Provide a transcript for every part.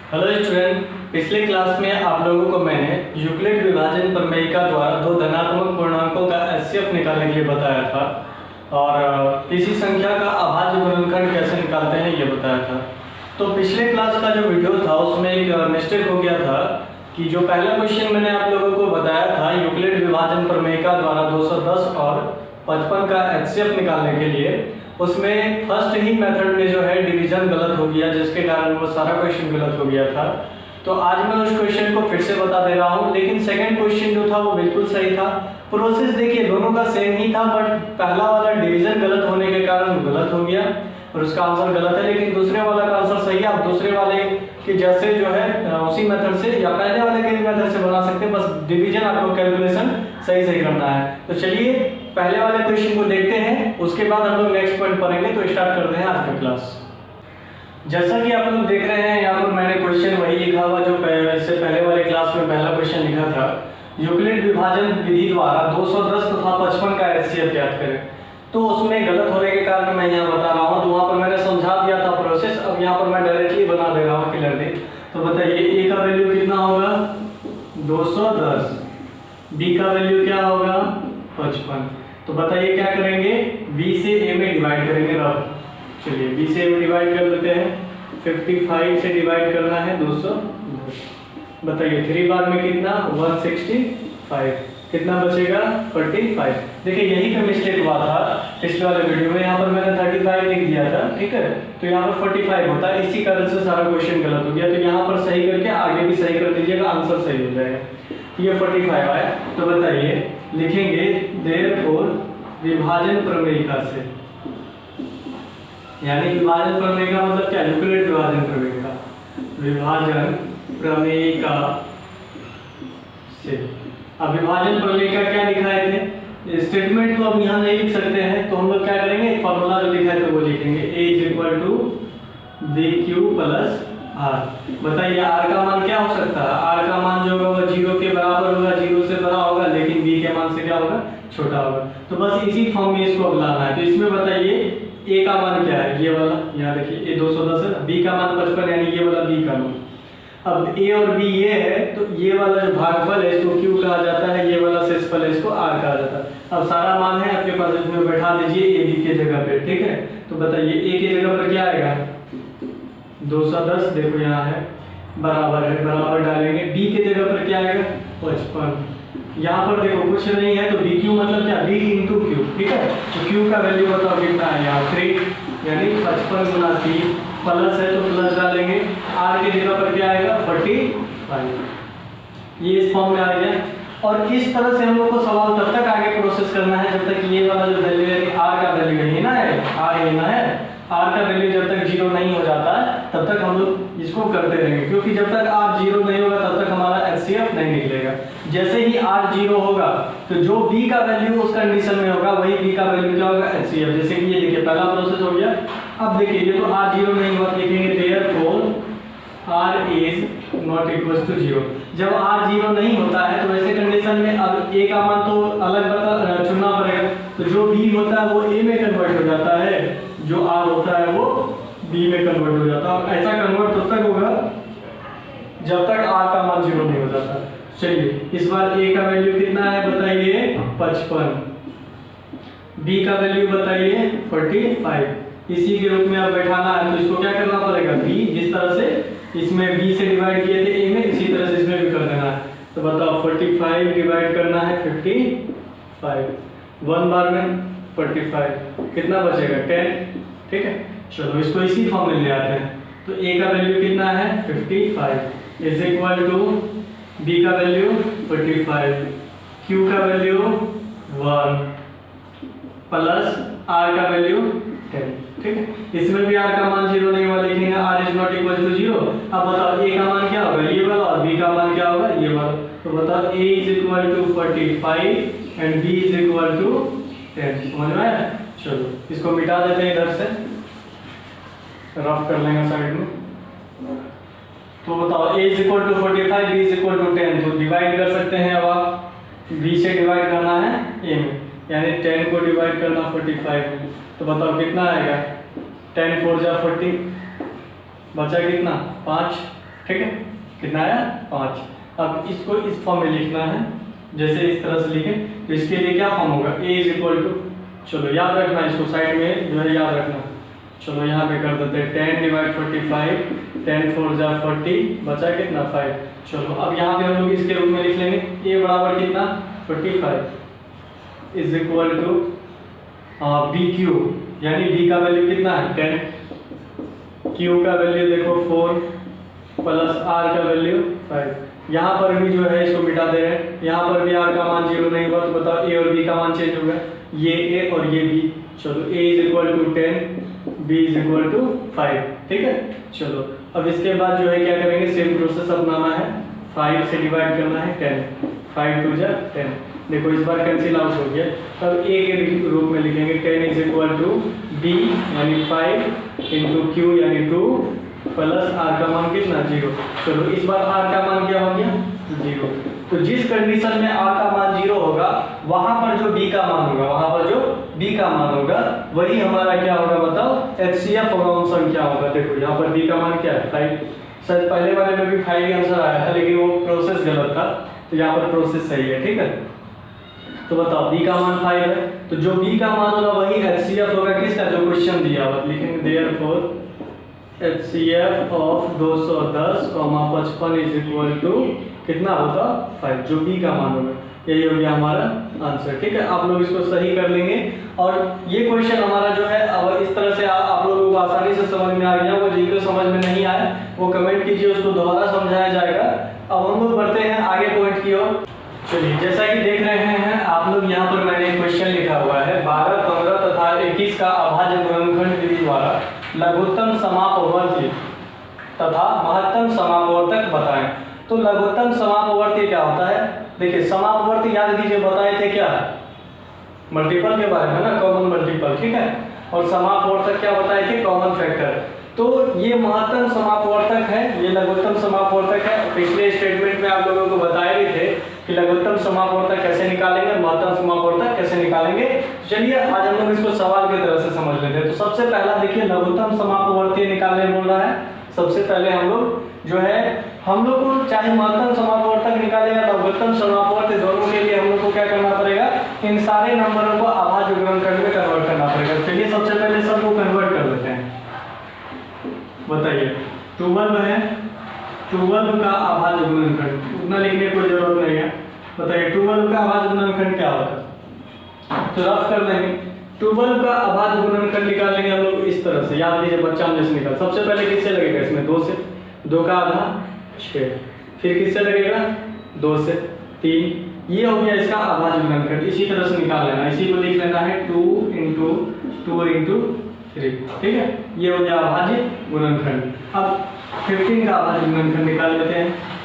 Hello student, पिछले class में आप लोगों को मैंने यूक्लिड विभाजन प्रमेयिका द्वारा दो धनात्मक पूर्णांकों का एचसीएफ निकालने के लिए बताया था और किसी संख्या का अभाज्य गुणनखंड कैसे निकालते हैं ये बताया था। तो पिछले क्लास का जो वीडियो था उसमें एक मिस्टेक हो गया था कि जो पहला क्वेश्चन मैंने आप लोगों को बताया था यूक्लिड विभाजन प्रमेयिका द्वारा 210 और 55 का एचसीएफ निकालने के लिए, उसमें फर्स्ट ही मेथड में जो है डिवीजन गलत हो गया, जिसके कारण वो सारा क्वेश्चन गलत हो गया था। तो आज मैं उस क्वेश्चन को फिर से बता दे रहा हूँ, लेकिन सेकंड क्वेश्चन जो था वो बिल्कुल सही था। प्रोसेस देखिए दोनों का सेम ही था, बट पहला वाला डिवीजन गलत होने के कारण गलत हो गया और उसका आंसर गलत है, लेकिन दूसरे वाला का आंसर सही है। आप दूसरे वाले के जैसे जो है उसी मेथड से या पहले वाले के मेथड से बना सकते हैं, बस डिवीजन आपको कैलकुलेशन सही करना है। तो चलिए पहले वाले क्वेश्चन को देखते हैं, उसके बाद हम लोग नेक्स्ट पॉइंट पढ़ेंगे। तो स्टार्ट करते हैं आज का क्लास। जैसा कि आप लोग देख रहे हैं यहाँ पर मैंने क्वेश्चन वही लिखा हुआ जो इससे पहले वाले क्लास में पहला क्वेश्चन लिखा था। यूक्लिड विभाजन विधि द्वारा 210 तथा 55 का एचसीएफ ज्ञात करें। तो उसमें गलत होने के कारण मैं यहाँ बता रहा हूँ, तो वहाँ पर मैंने समझा दिया था प्रोसेस, अब यहाँ पर मैं डायरेक्टली बना दे रहा हूँ क्लियरली। तो बताइए ए का वैल्यू कितना होगा 210, बी का वैल्यू क्या होगा 55। तो बताइए क्या करेंगे, बी से ए में डिवाइड करेंगे। रफ चलिए बी से ए में डिवाइड कर देते हैं। 55 से डिवाइड करना है 210। बताइए 3 बार में कितना 165, कितना बचेगा 45। देखिए यही का मिस्टेक हुआ था पिछले वाले वीडियो में, यहाँ पर मैंने 35 लिख दिया था, ठीक है, तो यहाँ पर 45 होता है, इसी कारण से सारा क्वेश्चन गलत हो गया। तो यहाँ पर सही करके आगे भी सही कर दीजिएगा, आंसर सही हो जाएगा। ये 45 आया। तो बताइए लिखेंगे देयरफॉर विभाजन प्रमेयिका से, यानी विभाजन प्रमेयिका मतलब क्या, यूक्लिड विभाजन प्रमेयिका, विभाजन प्रमेयिका से। अब विभाजन प्रमेयिका क्या दिखाए थे, स्टेटमेंट तो अब यहाँ नहीं लिख सकते हैं, तो हम लोग क्या करेंगे, फॉर्मूला जो दिखाए थे वो लिखेंगे, A = BQ + R। बताइए R का मान क्या हो सकता है, R का मान जो होगा वो 0 के बराबर होगा, 0 से बड़ा होगा, लेकिन B के मान से क्या होगा, छोटा होगा। तो बस इसी फॉर्म में इसको अब लाना है। तो इसमें बताइए A का मान क्या है, ये वाला, यहाँ देखिए A 210 है, B का मान 55 यानी ये वाला B का मान। अब A और B ये है, तो ये वाला जो भागफल है इसको Q कहा जाता है, ये वाला शेषफल है इसको R कहा जाता है। अब सारा मान है आपके पास, इसमें बैठा दीजिए A B के जगह पे, ठीक है। तो बताइए A की जगह पर क्या आएगा 210, देखो यहाँ है बराबर है, बराबर डालेंगे। B के जगह पर क्या आएगा 55, यहाँ पर देखो कुछ नहीं है, तो BQ मतलब क्या, B × Q, ठीक है। तो Q का वैल्यू बताओ कितना है, यहाँ 3, यानी 55 × 3, प्लस है तो प्लस डालेंगे। R की जगह पर क्या आएगा 45, ये इस फॉर्म में आ गया। और इस तरह से हम लोग को सवाल तब तक आगे प्रोसेस करना है जब तक ये वाला जो वैल्यू है R का वैल्यू यही ना है, R यही ना है, R का वैल्यू जब तक 0 नहीं हो जाता है तब तक हम लोग इसको करते रहेंगे, क्योंकि जब तक R 0 नहीं होगा तब तक हमारा एचसीएफ नहीं निकलेगा। जैसे ही R 0 होगा तो जो B का वैल्यू उस कंडीशन में होगा वही B का वैल्यू क्या होगा एचसीएफ। जैसे कि ये देखिए पहला प्रोसेस हो गया। अब देखिए ये तो R 0 नहीं हुआ, लिखेंगे देयरफॉर R ≠ 0। जब R 0 नहीं होता है तो ऐसे कंडीशन में अब A का मान तो अलग चुनना पड़ेगा, तो जो B होता है वो A में कन्वर्ट हो जाता है, जो R होता है वो B में कन्वर्ट हो जाता है। ऐसा कन्वर्ट तब तक होगा जब तक R का मान 0 नहीं हो जाता। चलिए इस बार A का वैल्यू कितना है बताइए 55, B का वैल्यू बताइए 45, इसी के रूप में आप बैठाना है। तो इसको क्या करना पड़ेगा, B जिस तरह से इसमें B से डिवाइड किए थे A में, इसी तरह से इसमें भी कर देना है। तो बताओ 45 डिवाइड करना है 55, 1 बार में 45, कितना बचेगा 10, ठीक है। चलो इसको इसी फॉर्म में ले आते हैं। तो A का वैल्यू कितना है 55 = B का वैल्यू 45, Q का वैल्यू 1 प्लस R का वैल्यू 10, ठीक है। इसमें भी R का मान 0 नहीं हुआ, लिखेंगे R ≠ 0। अब बताओ A का मान क्या होगा, ये वाला, और B का मान क्या होगा, ये वाला। तो बताओ A = 45 एंड B = 10, समझ में आया। चलो इसको मिटा देते हैं, इधर से रफ कर लेंगे साइड में। तो बताओ A = 45, B = 10, तो डिवाइड कर सकते हैं। अब आप B से डिवाइड करना है A में, यानी 10 को डिवाइड करना 45 में। तो बताओ कितना आएगा, 10 × 4 = 40, बचा कितना 5, ठीक है, कितना आया 5। अब इसको इस फॉर्म में लिखना है, जैसे इस तरह से लिखें तो इसके लिए क्या फॉर्म होगा, a इज इक्वल टू, चलो याद रखना इसको साइड में जो है याद रखना। चलो यहाँ पे कर देते हैं 10 डिवाइड 45, 10 4 जा 40, बचा कितना 5। चलो अब यहाँ पे हम लोग इसके रूप में लिख लेंगे a बराबर कितना 45 is equal to b q, यानी b का वैल्यू कितना है 10, q का वैल्यू देखो 4 प्लस r का वैल्यू 5। यहाँ पर भी जो है इसको मिटा दे रहे हैं, यहाँ पर भी r का मान 0 नहीं हुआ तो बताओ a और b का मान चेंज होगा, ये a और ये b। चलो a is equal to 10, b is equal to 5, ठीक है। चलो अब इसके बाद जो है क्या करेंगे, सेम प्रोसेस अपनाना है, 5 से डिवाइड करना है 10, 5 2 जा 10, देखो इस बार कैंसिल आउट हो गया। तब a के रूप में लिखेंगे 10 इज इक्वल टू b यानी 5 इंटू q यानी 2 प्लस r का मान कितना 0। चलो इस बार r का मान क्या हो गया 0। तो जिस कंडीशन में r का मान 0 होगा वहां पर जो b का मान होगा, वहां पर जो b का मान होगा वही हमारा क्या होगा बताओ, HCF होगा, फंक्शन क्या होगा। देखो यहाँ पर b का मान क्या है 5, शायद पहले वाले में भी 5 ही आंसर आया था लेकिन वो प्रोसेस गलत था, तो यहाँ पर प्रोसेस सही है, ठीक है। तो बताओ b का मान 5 है, तो जो b का मान होगा वही HCF होगा किसका, जो क्वेश्चन दिया हुआ, लिखेंगे therefore HCF of 210, 55 is equal to कितना होगा 5, जो b का मान होगा। यही हो गया हमारा आंसर, ठीक है। आप लोग इसको सही कर लेंगे और ये क्वेश्चन हमारा जो है अब इस तरह से आप लोगों को आसानी से समझ में आ गया। वो जिनको समझ में नहीं आया वो कमेंट कीजिए, उसको दोबारा समझाया जाएगा। अब हम लोग बढ़ते हैं आगे पॉइंट की ओर। चलिए जैसा कि देख रहे हैं आप लोग, यहाँ पर मैंने एक क्वेश्चन लिखा हुआ है 12, 15 तथा 21 का अभाज्य गुणनखंड विधि द्वारा लघुत्तम समापवर्ती तथा महत्तम समापवर्तक बताएं। तो लघुत्तम समापवर्ती क्या होता है, देखिए समापवर्ती याद कीजिए बताए थे क्या, मल्टीपल के बारे में ना, कॉमन मल्टीपल, ठीक है। और समापवर्तक क्या बताए थे, कॉमन फैक्टर। तो ये महत्तम समापवर्तक है, ये लघुत्तम समापवर्तक है। पिछले स्टेटमेंट में आप लोगों को बताए भी थे कि लघुत्तम समापवर्तक कैसे निकालेंगे, महत्तम समापवर्तक कैसे निकालेंगे। तो चलिए आज हम लोग इसको सवाल की तरह से समझ लेते हैं। तो सबसे पहला देखिए लघुत्तम समापवर्ती निकालने बोल रहा है। सबसे पहले हम लोग जो है, हम लोग को चाहे महत्तम समापवर्तक निकाले या लघुत्तम समापवर्ती, दोनों के लिए हम लोग को क्या करना पड़ेगा, इन सारे नंबरों को अभाज्य गुणनखंड में कन्वर्ट करना पड़ेगा। चलिए सबसे पहले सबको कन्वर्ट कर लेते हैं। बताइए 12 है, 12 का अभाज्य गुणनखंड, उतना लिखने की जरूरत नहीं है। बताइए 12 का अभाज्य गुणनखंड क्या होगा, तो रफ कर लेंगे। 12 का अभाज्य गुणनखंड निकाल लेंगे हम लोग इस तरह से, याद लीजिए बच्चा हम जैसे निकाल। सबसे पहले किससे लगेगा, इसमें 2 से, 2 का आधा 6, फिर किससे लगेगा 2 से 3, ये हो गया इसका अभाज्य गुणनखंड। इसी तरह से निकाल लेना, इसी को लिख लेना है 2 इंटू 2 इंटू 3, ठीक है। ये हो गया अभाज्य गुणनखंड। अब 15 का अभाज्य गुणनखंड निकाल लेते हैं।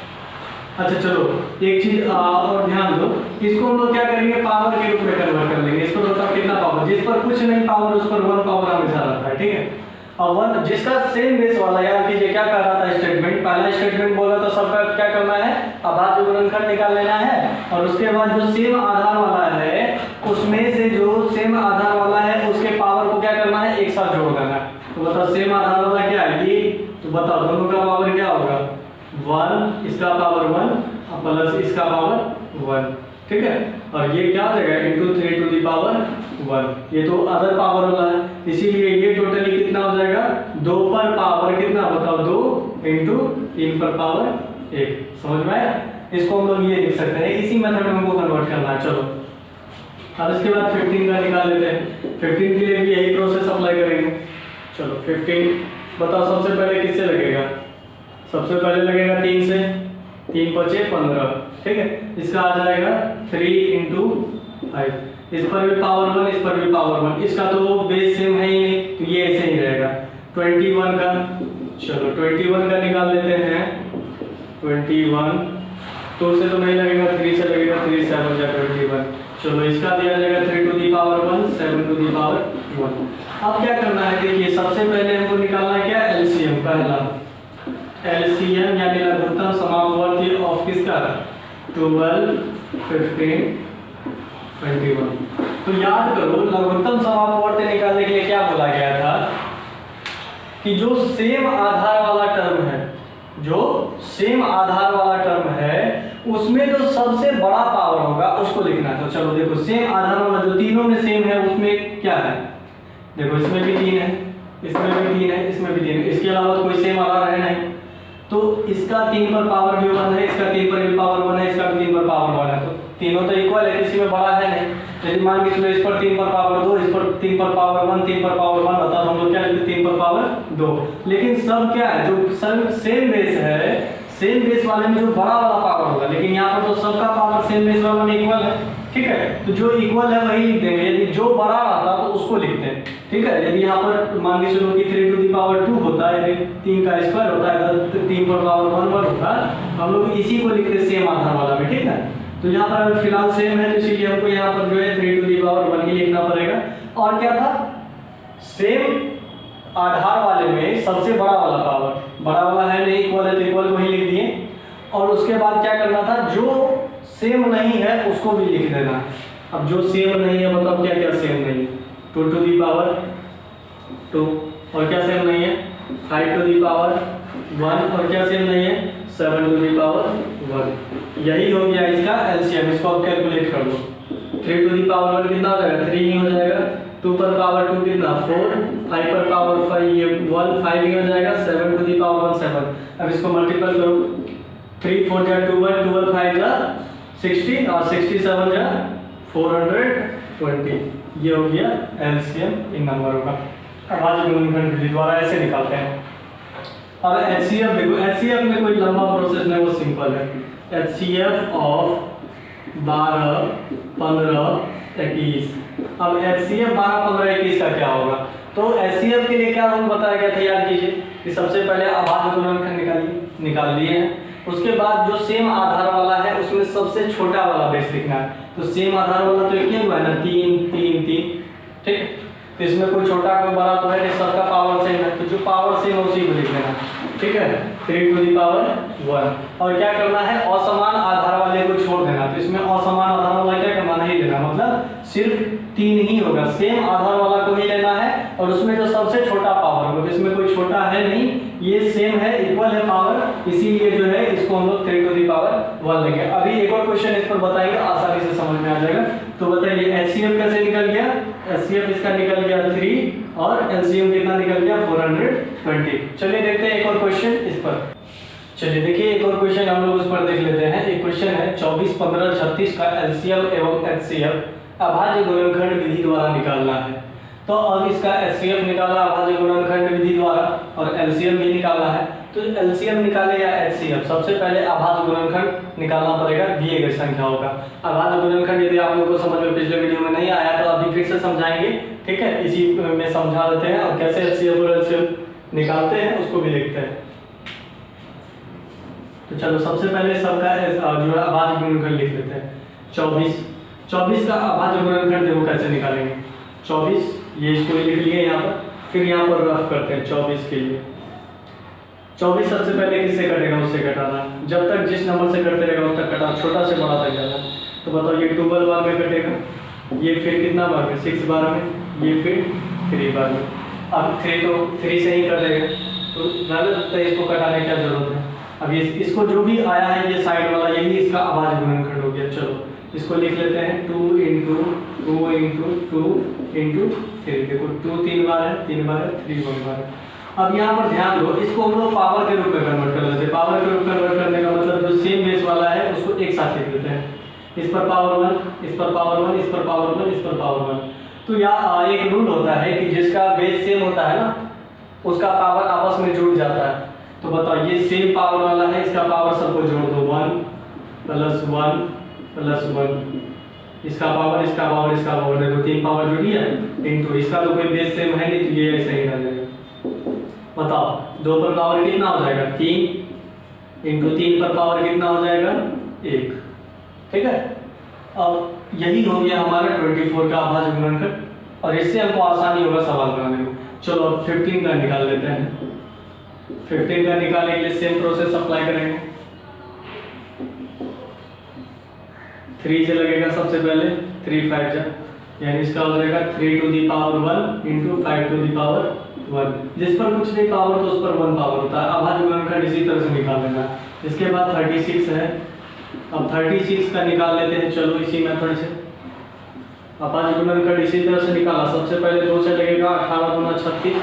अच्छा चलो एक चीज और ध्यान दो, इसको हम लोग क्या करेंगे, पावर के रूप में कन्वर्ट कर लेंगे। इसको बताओ कितना पावर, जिस पर कुछ नहीं पावर उस पर 1 पावर हमेशा रहता है, ठीक है। और 1 जिसका सेम बेस वाला, याद कीजिए क्या कर रहा था स्टेटमेंट, पहला स्टेटमेंट बोला तो सबका क्या करना है, अभाज्य गुणनखंड निकाल लेना है। और उसके बाद जो सेम आधार वाला है उसमें से जो सेम आधार वाला है उसके पावर को क्या करना है, एक साथ जोड़ देना है। तो बताओ सेम आधार वाला क्या है ये, तो बताओ दोनों का पावर क्या होगा 1, इसका पावर 1 प्लस इसका पावर 1, ठीक है। और ये क्या हो जाएगा इंटू 3 टू द पावर 1, ये तो अदर पावर वाला है, इसीलिए ये टोटली कितना हो जाएगा 2 पर पावर कितना, बताओ 2 इंटू 3 पर पावर 1। समझ में आया, इसको हम लोग ये लिख सकते हैं, इसी मेथड में हमको कन्वर्ट करना है। चलो अब इसके बाद 15 का निकाल लेते हैं। 15 के लिए भी यही प्रोसेस अप्लाई करेंगे। चलो 15 बताओ सबसे पहले किससे लगेगा, सबसे पहले लगेगा 3 से, 3 बचे 15, ठीक है। इसका आ जाएगा 3 इंटू 5, इस पर भी पावर 1, इस पर भी पावर 1, इसका तो बेस सेम है ही नहीं तो ये ऐसे ही रहेगा। 21 का, चलो 21 का निकाल लेते हैं। 21 2 से तो नहीं लगेगा, 3 से लगेगा, 3 7 जा 21। चलो इसका दिया जाएगा 3 to the power 1, 7 to the power 1। अब क्या करना है, देखिए सबसे पहले हमको निकालना है क्या, एलसीएम। पहला एलसीएम यानी लघुत्तम समापवर्ती ऑफ किसका, 12, 15, 21। तो याद करो लघुत्तम समापवर्ती निकालने के लिए क्या बोला गया था कि जो सेम आधार वाला टर्म है जो सेम आधार वाला टर्म है उसमें जो सबसे बड़ा पावर होगा उसको लिखना है। तो चलो देखो, सेम आधार वाला जो तीनों में सेम है उसमें क्या है, देखो इसमें भी 3 है, इसमें भी 3 है, इसमें भी 3 है, इसके अलावा कोई सेम आधार है नहीं। तो इसका 3 पर पावर भी 1 है, इसका 3 पर भी पावर 1 है, इसका भी 3 पर पावर 1 है, तो तीनों तो इक्वल है, किसी में बड़ा है नहीं। यदि मान के चलो इस पर 3 पर पावर 2, इस पर 3 पर पावर 1, 3 पर पावर 1 बता, हम लोग क्या लिखते 3 पर पावर 2। लेकिन सब क्या है, जो सब सेम बेस है, सेम बेस वाले में जो बड़ा वाला पावर होगा, लेकिन यहाँ पर तो सबका पावर सेम बेस वाला में इक्वल है, ठीक है। तो जो इक्वल है वही लिख देंगे, यदि जो बड़ा रहता तो उसको लिखते हैं, ठीक है। यदि यहाँ पर मान के चलो कि 3 टू द पावर 2 होता है, यदि 3 का स्क्वायर होता है, 3 पर पावर 1 होता है, हम लोग इसी को लिखते सेम आधार वाला में, ठीक है। तो यहाँ पर फिलहाल सेम है, तो इसीलिए हमको यहाँ पर जो है 3 टू द पावर 1 ही लिखना पड़ेगा। और क्या था, सेम आधार वाले में सबसे बड़ा वाला पावर, बड़ा वाला है नहीं, इक्वल है तो इक्वल को ही लिख दिए। और उसके बाद क्या करना था, जो सेम नहीं है उसको भी लिख देना। अब जो सेम नहीं है मतलब क्या क्या सेम नहीं है, 2 टू दी पावर 2, और क्या सेम नहीं है 5 टू दी पावर 1, और क्या सेम नहीं है 7 टू दी पावर 1। यही हो गया इसका एलसीएम। इसको आप कैलकुलेट कर लो, 3 टू दी पावर 1 कितना हो जाएगा, 3 ही हो जाएगा। 2 पर पावर 2 कितना 4, 5 पर पावर 5 ये 1, 5 ही हो जाएगा। 7 टू दी पावर 1 7। अब इसको मल्टीपल करो, 3 4 जा 12, 12 5 जा 60, और 67 जा 420। ये हो गया एलसीएम इन नंबरों का। अब आज गुणनखंड विधि द्वारा ऐसे निकालते हैं। अब एचसीएफ देखो, एचसीएफ में कोई लंबा प्रोसेस नहीं, वो सिंपल है। HCF of 12 15 21। अब एचसीएफ 12 15 21 का क्या होगा, तो एचसीएफ के लिए क्या हम बताया गया था, याद कीजिए कि सबसे पहले अभाज्य गुणनखंड निकाल लिए हैं। उसके बाद जो सेम आधार वाला है उसमें सबसे छोटा वाला बेस लिखना है। तो सेम आधार वाला तो एक ही हुआ है ना, 3 3 3, ठीक है। तो इसमें कोई छोटा कोई बड़ा तो है नहीं, सबका पावर सेम है, तो जो पावर सेम है उसी को लिख देना, ठीक है। 3 टू दी पावर 1। और क्या करना है, असमान आधार वाले को छोड़ देना। तो इसमें असमान आधार वाला क्या करना, नहीं देना, मतलब सिर्फ 3 ही होगा, सेम आधार वाला को ही लेना है। और उसमें जो सबसे छोटा पावर होगा, तो इसमें कोई छोटा है नहीं, ये सेम है, इक्वल है पावर, इसीलिए जो है इसको हम लोग 3 टू दी पावर 1 लेंगे। अभी एक और क्वेश्चन इस पर बताएंगे, आसानी से समझ में आ जाएगा। तो बताइए एचसीएफ कैसे निकल गया, एचसीएफ इसका निकल गया 3 और एलसीएम कितना निकल गया 420। चलिए देखते हैं एक और क्वेश्चन इस पर। चलिए देखिए एक और क्वेश्चन हम लोग उस पर देख लेते हैं। एक क्वेश्चन है 24 15 36 का एलसीएम एवं एचसीएफ अभाज्य गुणनखंड विधि द्वारा निकालना है। तो अब इसका एचसीएफ निकाला अभाज्य गुणनखंड विधि द्वारा, और एलसीएम भी निकालना है। तो एलसीएम निकाले या एचसीएफ, सबसे पहले अभाज्य गुणनखंड निकालना पड़ेगा दिए गए संख्याओं का। अभाज्य गुणनखंड यदि आप लोगों को समझ में पिछले वीडियो में नहीं आया तो अभी फिर से समझाएंगे, ठीक है। इसी में समझा देते हैं, और कैसे एचसीएफ और एलसीएम निकालते हैं उसको भी देखते हैं। तो चलो सबसे पहले सबका जो है अभाज्य गुणनखंड लिख लेते हैं। 24 का अभाज्य गुणनखंड देखो कैसे निकालेंगे। 24 ये इसको लिख लिए यहाँ पर, फिर यहाँ पर रफ करते हैं 24 के लिए। 24 सबसे पहले किससे कटेगा, उससे घटाना, जब तक जिस नंबर से कटते रहेगा उस तक कटा, छोटा से बड़ा तक जाना। तो बताओ ये 12 बार में कटेगा, ये फिर कितना बार में 6 बार में, ये फिर 3 बार में। अब 3 तो 3 से ही कटेगा, तो ज़्यादा इसको कटाने की क्या जरूरत है। अब इसको जो भी आया है ये साइड वाला, यही इसका अभाज्य गुणनखंड हो गया। चलो इसको लिख लेते हैं 2 × 2 × 2 × 3। देखो 2 3 बार है, 3 बार है, 3 1 बार है। अब यहाँ पर ध्यान दो, इसको हम लोग पावर के रूप में कन्वर्ट कर लेते हैं। पावर के रूप में कन्वर्ट करने का मतलब जो सेम बेस वाला है उसको एक साथ लिख देते हैं। इस पर पावर 1, इस पर पावर 1, इस पर पावर 1, इस पर पावर 1। तो यहाँ एक रूल होता है कि जिसका बेस सेम होता है ना, उसका पावर आपस में जुड़ जाता है। तो बताओ ये सेम पावर वाला है, इसका पावर सबको जोड़ दो, 1 + 1 + 1। इसका पावर, इसका पावर, इसका पावर, देखो 3 पावर जुड़ी है, इनटू इसका तो कोई बेस सेम है नहीं, तो ये ऐसे ही रह जाएगा। बताओ 2 पर पावर कितना हो जाएगा 3, इंटू 3 पर पावर कितना हो जाएगा 1, ठीक है। अब यही हो गया हमारा 24 का अभाज्य गुणनखंड, और इससे हमको आसानी होगा सवाल बनाने में। चलो अब 15 का निकाल लेते हैं। 15 का निकालने के लिए सेम प्रोसेस अप्लाई करेंगे। 3 से लगेगा सबसे पहले, 3 5 जा, यानी इसका हो जाएगा 3 to the power 1 × 5 to the power 1। जिस पर कुछ नहीं पावर तो उस पर 1 पावर होता है। अभाज्य गुणनखंड इसी तरह से निकाल लेना। इसके बाद 36 है। अब 36 का निकाल लेते हैं, चलो इसी मेथड से। अभाज्य गुणनखंड इसी तरह से निकाला। सबसे पहले 2 से लगेगा 18 दूना 36,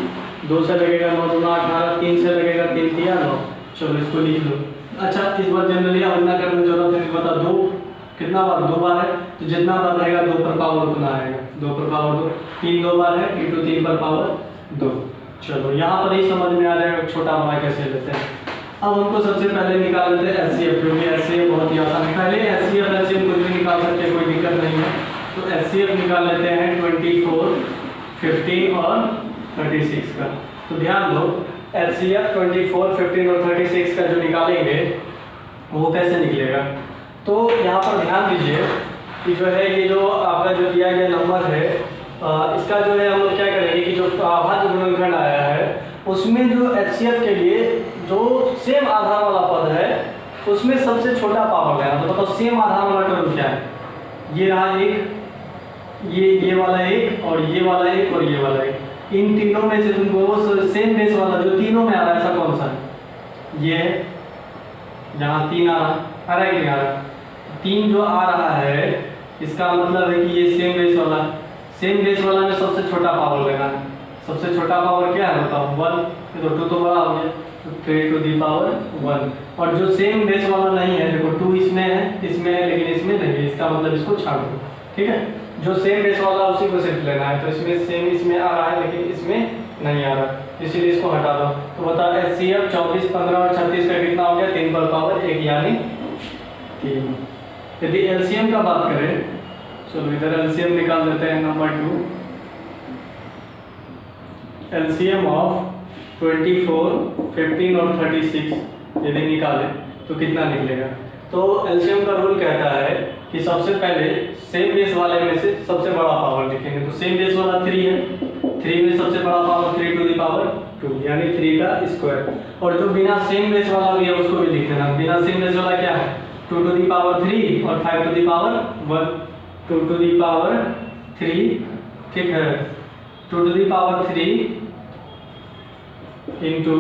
2 से लगेगा 9 दूना 18, 3 से लगेगा 3 तिया 9। चलो इसको लिख लो। अच्छा, इस बार जनरली अवज्ञा करने की जरूरत नहीं, बता 2 कितना बार, 2 बार है, तो जितना बार रहेगा 2 पर पावर उतना आएगा। 2 पर पावर 2, 3 2 बार है, इंटू 3 पर पावर 2। चलो यहाँ पर ही समझ में आ जाएगा छोटा बड़ा कैसे लेते हैं। अब हमको सबसे पहले निकाल लेते हैं एचसीएफ, क्योंकि एचसीएफ बहुत ही आसान है। पहले एचसीएफ एलसीएम कुछ भी निकाल सकते हैं, कोई दिक्कत नहीं है। तो एचसीएफ निकाल लेते हैं 24, 15 और 36 का। तो ध्यान दो, एचसीएफ 24, 15 और 36 का जो निकालेंगे वो कैसे निकलेगा। तो यहाँ पर ध्यान दीजिए कि जो है ये जो आपका जो दिया गया नंबर है, इसका जो है हम लोग क्या करेंगे कि जो अभाज्य गुणनखंड आया है उसमें जो एचसीएफ के लिए जो सेम आधार वाला पद है उसमें सबसे छोटा पावर लेना। तो बताओ सेम आधार वाला टर्म क्या है। ये रहा एक, ये वाला एक, और ये वाला एक, और ये वाला एक। इन तीनों में से तुमको सेम बेस वाला जो तीनों में आ रहा है ऐसा कौन सा है। ये यहाँ 3 आ रहा है कि नहीं आ रहा। 3 जो आ रहा है इसका मतलब है कि ये सेम बेस वाला, सेम बेस वाला में सबसे छोटा पावर लेना है। सबसे छोटा पावर क्या है बताओ, 1। तो 2 तो बड़ा हो गया, तो 3 टू दी पावर 1। और जो सेम बेस वाला नहीं है, देखो 2 इसमें है, इसमें है, लेकिन इसमें नहीं है, इसका मतलब इसको छाड़ दो। ठीक है, जो सेम बेस वाला उसी को सिर्फ लेना है। तो इसमें सेम इसमें आ रहा है लेकिन इसमें नहीं आ रहा, इसीलिए इसको हटा दो। तो बता एचसीएफ 24, 15 और 36 का कितना हो गया, 3 पर पावर 1 यानी 3। यदि एलसीएम का बात करें, चलो इधर एलसीएम निकाल देते हैं। नंबर 2, एलसीएम ऑफ 24, 15 और 36 यदि निकाले तो कितना निकलेगा। तो एलसीएम का रूल कहता है कि सबसे पहले सेम बेस वाले में से सबसे बड़ा पावर लिखेंगे। तो सेम बेस वाला 3 है, 3 में सबसे बड़ा पावर 3 टू दी पावर 2 यानी 3 का स्क्वायर। और जो बिना सेम बेस वाला भी है उसको भी लिख देना। बिना सेम बेस वाला क्या है, 2 टू दी पावर 3 और 5 to the power 1। 2 to the power 3, ठीक है, 2 टू दी पावर 3 इंटू,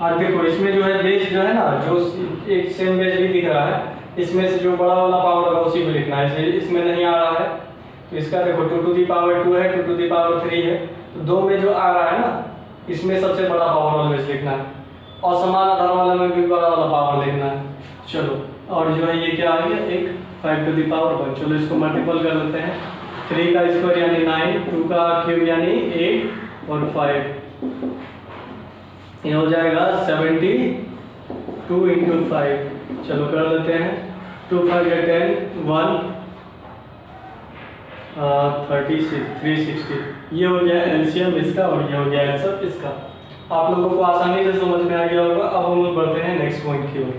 और देखो इसमें जो है बेस जो है ना, जो एक सेम बेस भी दिख रहा है, इसमें से जो बड़ा वाला पावर होगा उसी को लिखना है। इसमें नहीं आ रहा है तो इसका देखो 2 टू दी पावर 2 है, 2 टू दी पावर 3 है, तो 2 में जो आ रहा है ना इसमें सबसे बड़ा पावर वाला बेस लिखना है, और समान आधार वाले में भी बड़ा वाला पावर लिखना है। चलो, और जो है ये क्या आ गया, एक 5 टू दी पावर 1। चलो इसको मल्टीपल कर लेते हैं। 3 का स्क्वायर यानी 9, 2 का क्यूब यानी 8 और 5, ये हो जाएगा 72 इंटू 5। चलो कर लेते हैं, 2 5 या 10, 1 36, 360। ये हो गया एलसीएम इसका और ये हो गया एलसीएम इसका। आप लोगों को आसानी से समझ में आ गया होगा। अब हम लोग बढ़ते हैं नेक्स्ट पॉइंट की ओर।